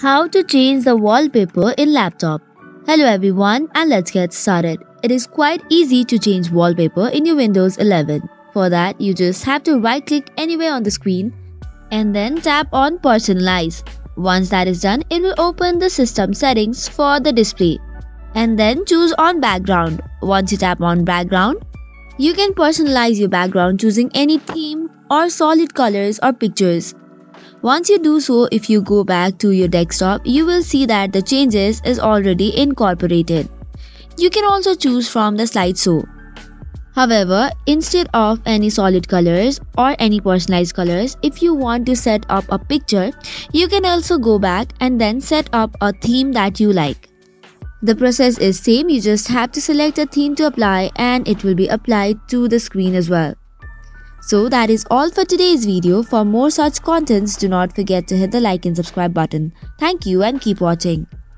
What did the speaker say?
How to change the wallpaper in laptop. Hello everyone and let's get started. It is quite easy to change wallpaper in your Windows 11. For that, you just have to right click anywhere on the screen and then tap on personalize. Once that is done, it will open the system settings for the display and then choose on background. Once you tap on background, you can personalize your background choosing any theme or solid colors or pictures. Once you do so, if you go back to your desktop, you will see that the changes is already incorporated. You can also choose from the slideshow. However, instead of any solid colors or any personalized colors, if you want to set up a picture, you can also go back and then set up a theme that you like. The process is same, you just have to select a theme to apply and it will be applied to the screen as well. So that is all for today's video. For more such contents, do not forget to hit the like and subscribe button. Thank you and keep watching.